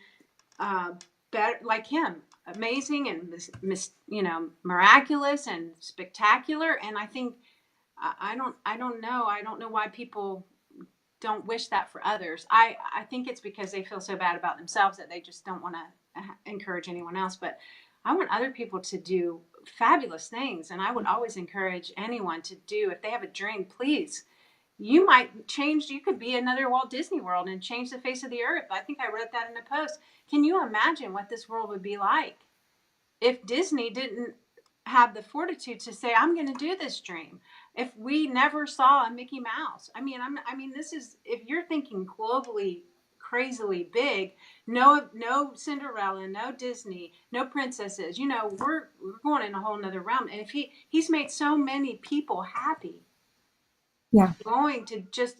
better, like him, amazing and miraculous and spectacular. And I think I don't know why people don't wish that for others. I think it's because they feel so bad about themselves that they just don't want to encourage anyone else. But I want other people to do fabulous things, and I would always encourage anyone to do, if they have a dream, please. You could be another Walt Disney World and change the face of the earth. I think I wrote that in a post. Can you imagine what this world would be like if Disney didn't have the fortitude to say, I'm going to do this dream? If we never saw a Mickey Mouse, this is, if you're thinking globally, crazily big, no Cinderella, no Disney, no princesses, we're going in a whole nother realm. And if he's made so many people happy, going to just,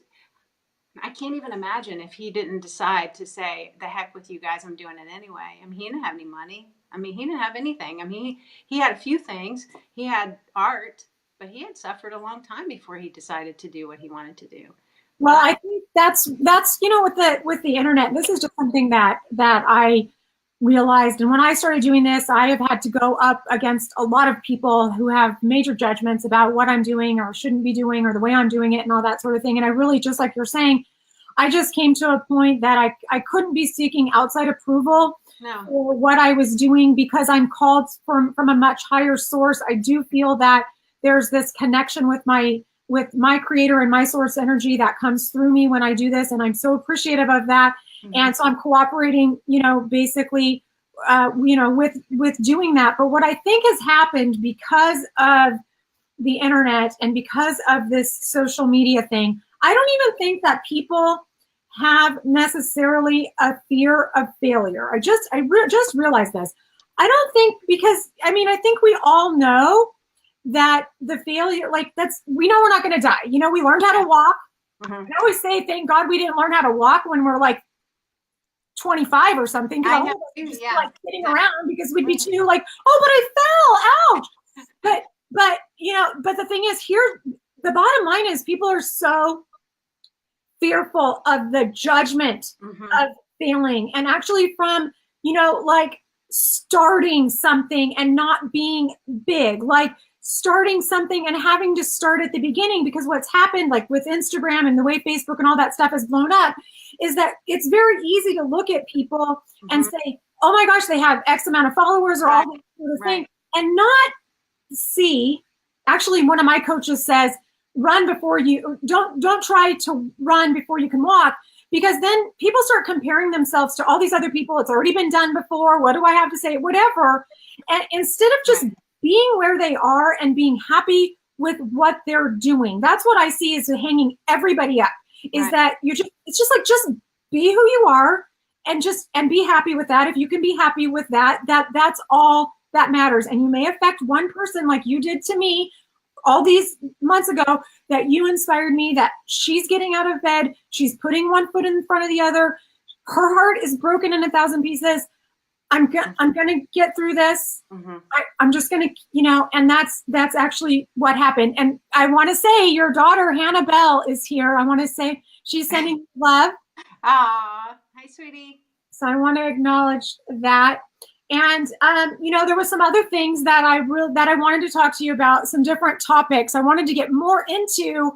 I can't even imagine if he didn't decide to say, the heck with you guys, I'm doing it anyway. I mean, he didn't have any money. I mean, he didn't have anything. I mean, he had a few things. He had art, but he had suffered a long time before he decided to do what he wanted to do. Well, I think that's with the internet, this is just something that I realized. And when I started doing this, I have had to go up against a lot of people who have major judgments about what I'm doing or shouldn't be doing or the way I'm doing it and all that sort of thing. And I really, just like you're saying, I just came to a point that I couldn't be seeking outside approval for what I was doing, because I'm called from a much higher source. I do feel that there's this connection with my creator and my source energy that comes through me when I do this. And I'm so appreciative of that. Mm-hmm. And so I'm cooperating, basically, with doing that. But what I think has happened because of the internet and because of this social media thing, I don't even think that people have necessarily a fear of failure. I just realized this. I don't think, because I think we all know that the failure, we know we're not going to die. We learned how to walk. Mm-hmm. I always say, thank God we didn't learn how to walk when we're like 25 or something. Just sitting around, because we'd be too like, oh, but I fell, ouch. But the thing is, here, the bottom line is, people are so fearful of the judgment of failing, and actually from, starting something and not being big. Like, starting something and having to start at the beginning, because what's happened, like with Instagram and the way Facebook and all that stuff has blown up, is that it's very easy to look at people and say, oh my gosh, they have X amount of followers or all this sort of thing, and not see, actually one of my coaches says, run before you, don't try to run before you can walk, because then people start comparing themselves to all these other people. It's already been done before. What do I have to say? Whatever. And instead of just being where they are and being happy with what they're doing, that's what I see is hanging everybody up, is that it's just like, just be who you are and be happy with that. If you can be happy with that, that's all that matters. And you may affect one person like you did to me all these months ago, that you inspired me, that she's getting out of bed, she's putting one foot in front of the other, her heart is broken in 1,000 pieces. I'm gonna get through this. I'm just gonna, and that's actually what happened. And I want to say your daughter Hannah Bell is here. I want to say she's sending love. Hi, sweetie. So I want to acknowledge that. And there were some other things that I wanted to talk to you about, some different topics. I wanted to get more into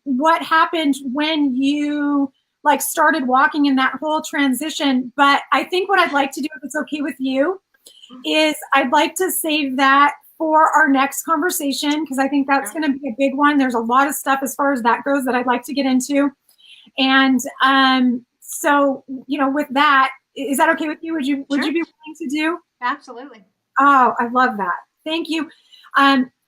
what happened when you started walking in that whole transition. But I think what I'd like to do, if it's okay with you, is I'd like to save that for our next conversation, because I think that's going to be a big one. There's a lot of stuff as far as that goes that I'd like to get into. And so, with that, is that okay with you? Would you be willing to do? Absolutely. Oh, I love that. Thank you.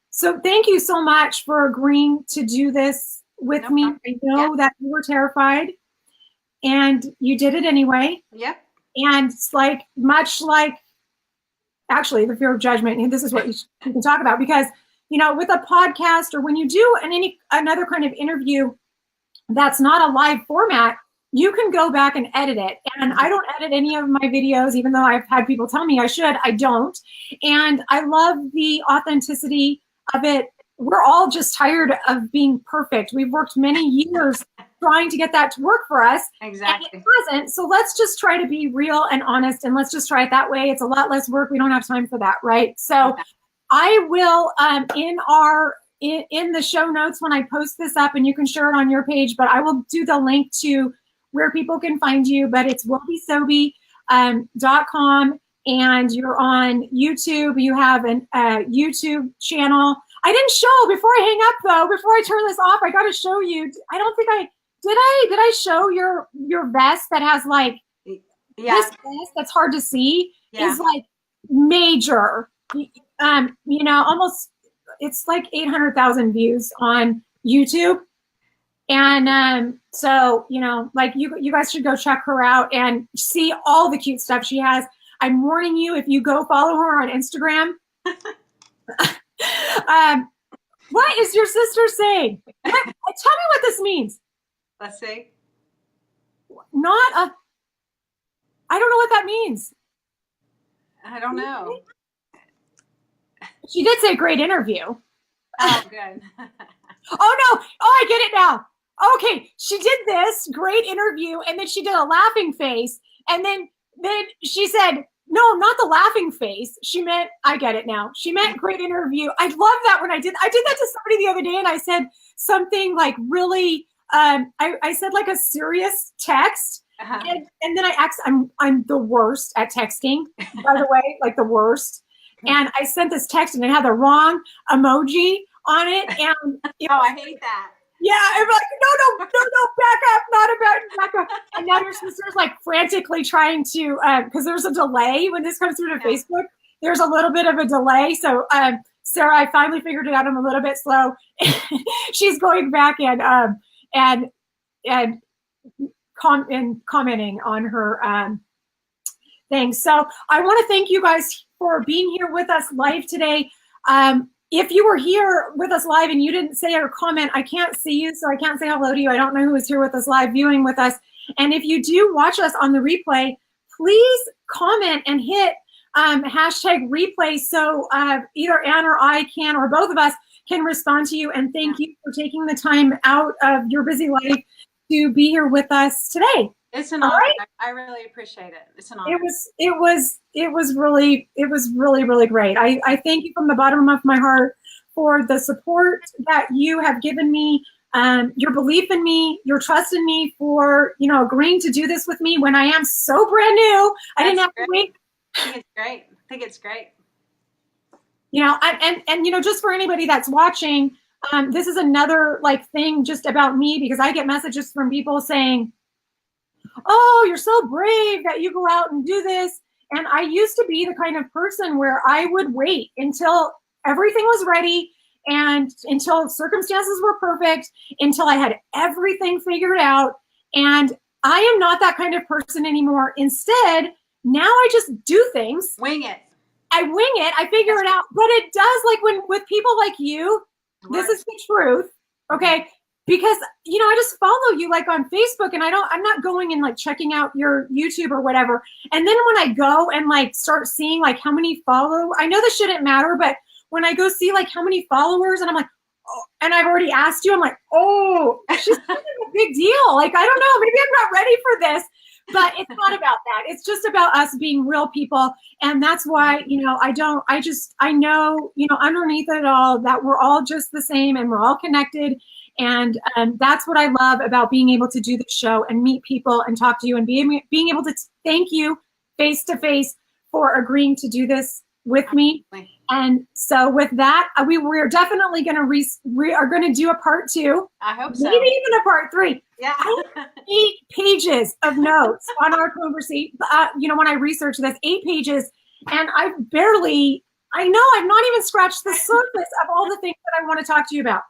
So thank you so much for agreeing to do this with me. I know that you were terrified, and you did it anyway. Yep. And it's much like actually the fear of judgment. And this is what you can talk about, because, with a podcast, or when you do another kind of interview that's not a live format, you can go back and edit it. And I don't edit any of my videos, even though I've had people tell me I should. I don't. And I love the authenticity of it. We're all just tired of being perfect. We've worked many years trying to get that to work for us. Exactly. And it hasn't. So let's just try to be real and honest, and let's just try it that way. It's a lot less work. We don't have time for that, right? So I will, in the show notes when I post this up, and you can share it on your page, but I will do the link to where people can find you. But it's WobiSobi.com, and you're on YouTube. You have a YouTube channel. I didn't show before I hang up though. Before I turn this off, I got to show you. I don't think did I show your vest that has this vest that's hard to see is major. Almost, it's 800,000 views on YouTube. And so, you guys should go check her out and see all the cute stuff she has. I'm warning you, if you go follow her on Instagram, what is your sister saying? Tell me what this means. Let's see. I don't know what that means. I don't know. She did say great interview. Oh, good. Oh, no. Oh, I get it now. Okay. She did this great interview, and then she did a laughing face. And then she said, no, not the laughing face. She meant, I get it now. She meant great interview. I love that when I did that to somebody the other day, and I said something really, I said a serious text. And then I'm the worst at texting, by the way, the worst. And I sent this text, and it had the wrong emoji on it. And I hate that. Yeah, I'm like, no, back up. And now your sister's frantically trying to, because there's a delay when this comes through to Facebook. There's a little bit of a delay. So Sarah, I finally figured it out. I'm a little bit slow. She's going back and commenting on her things. So I want to thank you guys for being here with us live today. If you were here with us live and you didn't say or comment, I can't see you, so I can't say hello to you. I don't know who is here with us live viewing with us. And if you do watch us on the replay, please comment and hit hashtag replay, so either Ann or I can, or both of us can respond to you. And thank you for taking the time out of your busy life to be here with us today. It's an honor. Right? I really appreciate it. It's an honor. It was really great. I thank you from the bottom of my heart for the support that you have given me, your belief in me, your trust in me, for, you know, agreeing to do this with me when I am so brand new. I didn't have to wait. I think it's great. I think it's great. You know, and you know, just for anybody that's watching, this is another like thing just about me, because I get messages from people saying, oh, you're so brave that you go out and do this. And I used to be the kind of person where I would wait until everything was ready and until circumstances were perfect, until I had everything figured out. And I am not that kind of person anymore. Instead, now I just do things. Wing it. I wing it. I figure it out. But it does, like, when with people like you, this is the truth. Okay. Because, you know, I just follow you like on Facebook, and I'm not going and like checking out your YouTube or whatever. And then when I go and like start seeing like how many follow, I know this shouldn't matter, but when I go see like how many followers, and I'm like, oh, and I've already asked you, I'm like, oh, she's kind of a big deal. Like, I don't know, maybe I'm not ready for this. But it's not about that. It's just about us being real people. And that's why, you know, I know, you know, underneath it all, that we're all just the same and we're all connected. And that's what I love about being able to do the show and meet people and talk to you, and being able to thank you face to face for agreeing to do this with me. And so with that, we're definitely going to we are going to do a part 2. I hope so. Maybe even a part 3. Yeah. I have 8 pages of notes on our conversation. You know, when I researched this, 8 pages, and I've not even scratched the surface of all the things that I want to talk to you about.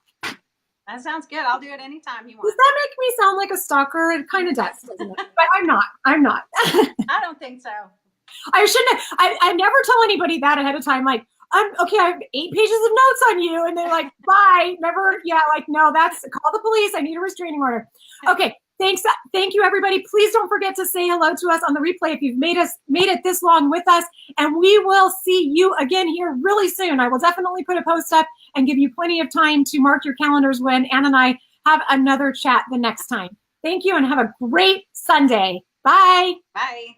That sounds good. I'll do it anytime you want. Does that make me sound like a stalker? It kind of does, doesn't it? But I'm not. I don't think so. I shouldn't. I never tell anybody that ahead of time. Like, okay, I have 8 pages of notes on you, and they're like, bye. Never. Yeah, like, no. Call the police. I need a restraining order. Okay. Thanks. Thank you, everybody. Please don't forget to say hello to us on the replay if you've made it this long with us. And we will see you again here really soon. I will definitely put a post up and give you plenty of time to mark your calendars when Ann and I have another chat the next time. Thank you, and have a great Sunday. Bye. Bye.